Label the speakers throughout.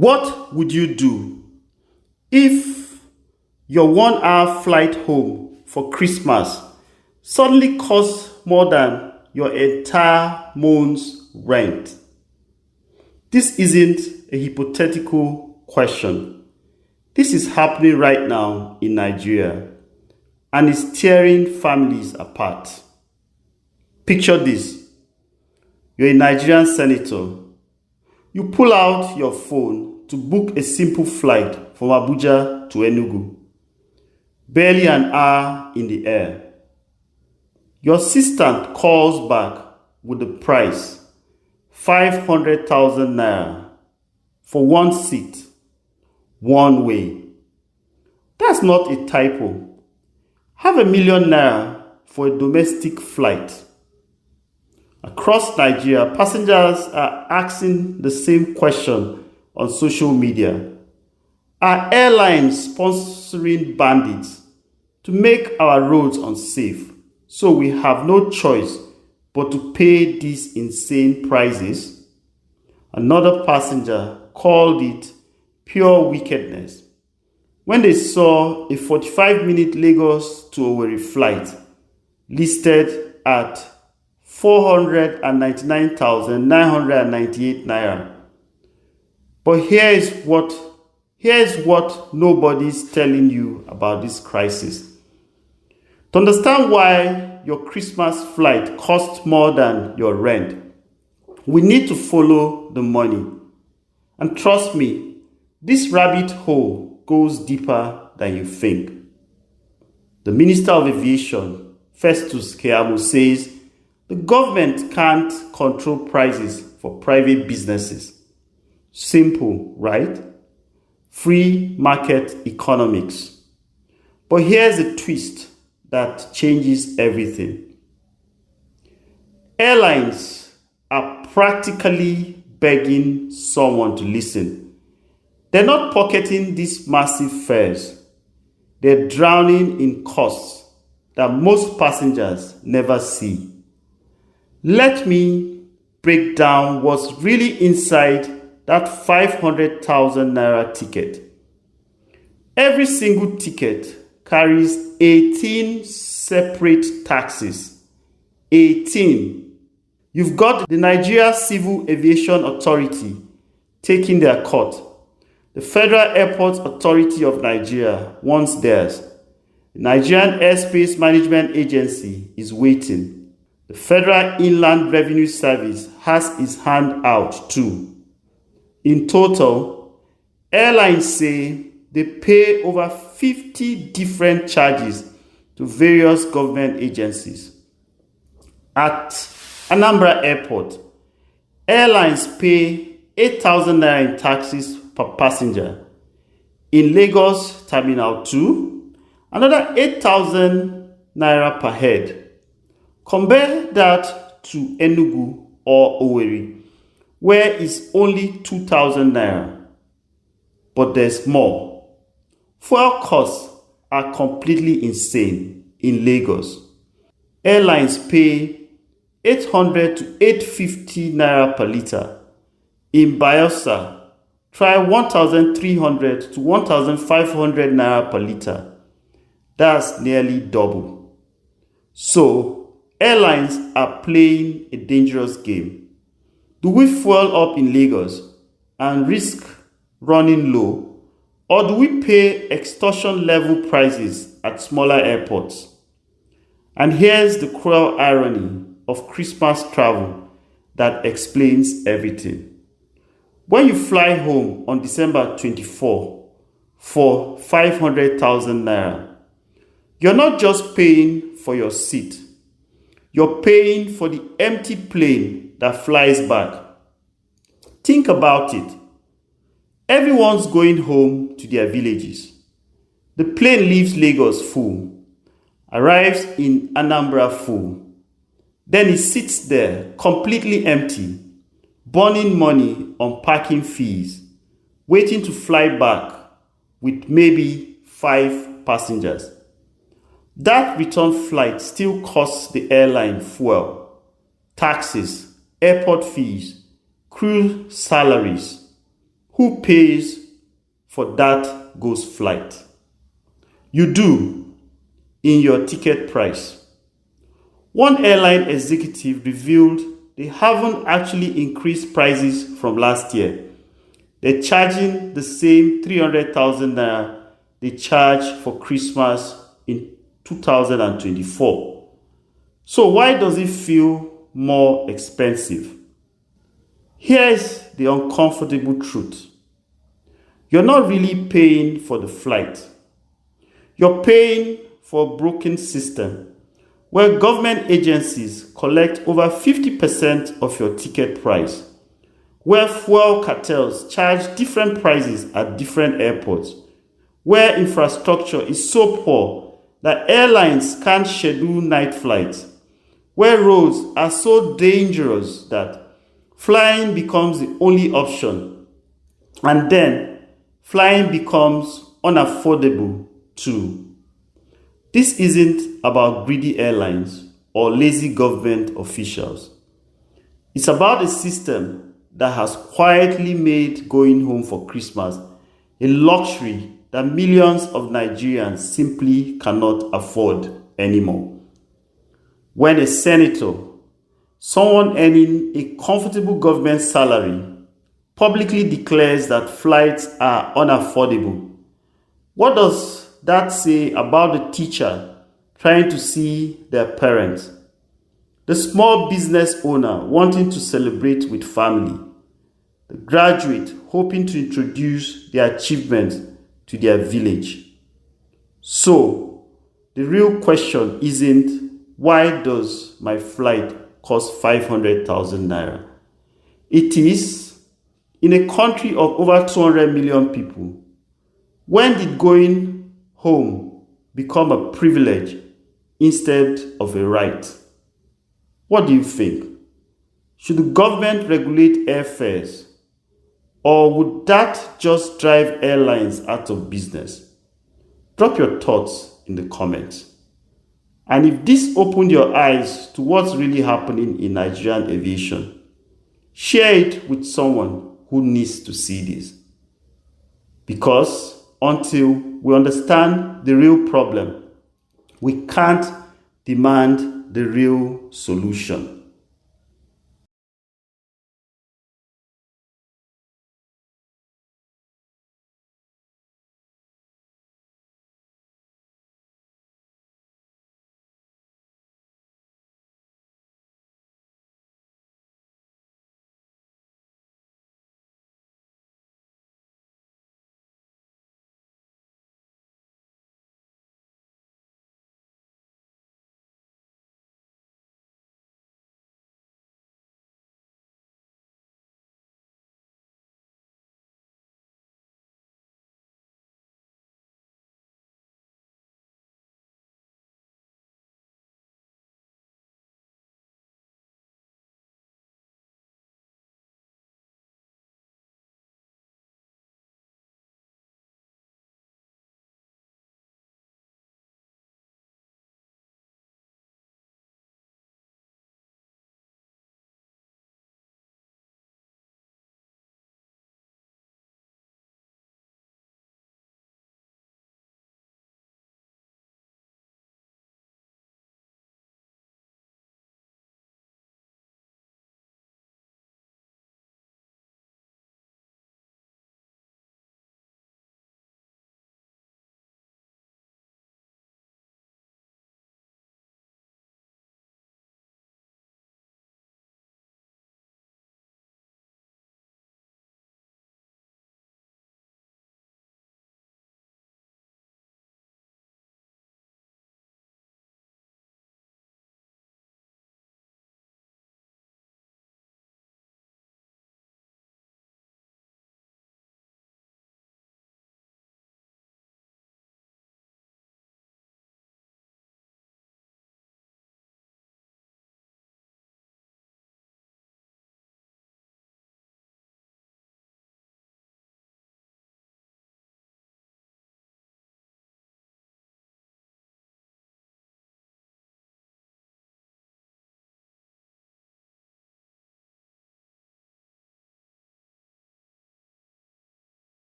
Speaker 1: What would you do if your 1 hour flight home for Christmas suddenly costs more than your entire month's rent? This isn't a hypothetical question. This is happening right now in Nigeria and is tearing families apart. Picture this. You're a Nigerian senator. You pull out your phone to book a simple flight from Abuja to Enugu. Barely an hour in the air. Your assistant calls back with the price, 500,000 naira for one seat, one way. That's not a typo. Have a million naira for a domestic flight. Across Nigeria, passengers are asking the same question on social media. Are airlines sponsoring bandits to make our roads unsafe, so we have no choice but to pay these insane prices? Another passenger called it pure wickedness when they saw a 45-minute Lagos to Owerri flight listed at 499,998 naira. But here is what nobody's telling you about this crisis. To understand why your Christmas flight costs more than your rent, we need to follow the money. And trust me, this rabbit hole goes deeper than you think. The Minister of Aviation, Festus Keyamo, says the government can't control prices for private businesses. Simple, right? Free market economics. But here's a twist that changes everything. Airlines are practically begging someone to listen. They're not pocketing these massive fares. They're drowning in costs that most passengers never see. Let me break down what's really inside that 500,000 naira ticket. Every single ticket carries 18 separate taxes. 18. You've got the Nigeria Civil Aviation Authority taking their cut. The Federal Airports Authority of Nigeria wants theirs. The Nigerian Airspace Management Agency is waiting. The Federal Inland Revenue Service has its hand out too. In total, airlines say they pay over 50 different charges to various government agencies. At Anambra Airport, airlines pay 8,000 naira in taxes per passenger. In Lagos Terminal 2, another 8,000 naira per head. Compare that to Enugu or Owerri, where it's only 2,000 naira. But there's more. Fuel costs are completely insane in Lagos. Airlines pay 800 to 850 naira per litre. In Bayelsa, try 1,300 to 1,500 naira per litre. That's nearly double. So, airlines are playing a dangerous game. Do we fuel up in Lagos and risk running low, or do we pay extortion level prices at smaller airports? And here's the cruel irony of Christmas travel that explains everything. When you fly home on December 24 for 500,000 naira, you're not just paying for your seat. You're paying for the empty plane that flies back. Think about it. Everyone's going home to their villages. The plane leaves Lagos full, arrives in Anambra full. Then it sits there completely empty, burning money on parking fees, waiting to fly back with maybe 5 passengers. That return flight still costs the airline fuel, taxes, airport fees, crew salaries. who pays for that ghost flight? You do in your ticket price. One airline executive revealed they haven't actually increased prices from last year. They're charging the same 300,000 naira they charged for Christmas in 2024. So why does it feel more expensive? Here's the uncomfortable truth. You're not really paying for the flight. You're paying for a broken system where government agencies collect over 50% of your ticket price, where fuel cartels charge different prices at different airports, where infrastructure is so poor that airlines can't schedule night flights, where roads are so dangerous that flying becomes the only option, and then flying becomes unaffordable too. This isn't about greedy airlines or lazy government officials. It's about a system that has quietly made going home for Christmas a luxury that millions of Nigerians simply cannot afford anymore. When a senator, someone earning a comfortable government salary, publicly declares that flights are unaffordable, what does that say about the teacher trying to see their parents, the small business owner wanting to celebrate with family, the graduate hoping to introduce their achievements to their village? So, the real question isn't why does my flight cost 500,000 naira? It is, in a country of over 200 million people, when did going home become a privilege instead of a right? What do you think? Should the government regulate airfares, or would that just drive airlines out of business? Drop your thoughts in the comments. And if this opened your eyes to what's really happening in Nigerian aviation, share it with someone who needs to see this. Because until we understand the real problem, we can't demand the real solution.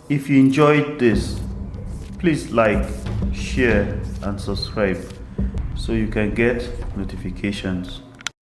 Speaker 1: If you enjoyed this, please like, share, and subscribe so you can get notifications.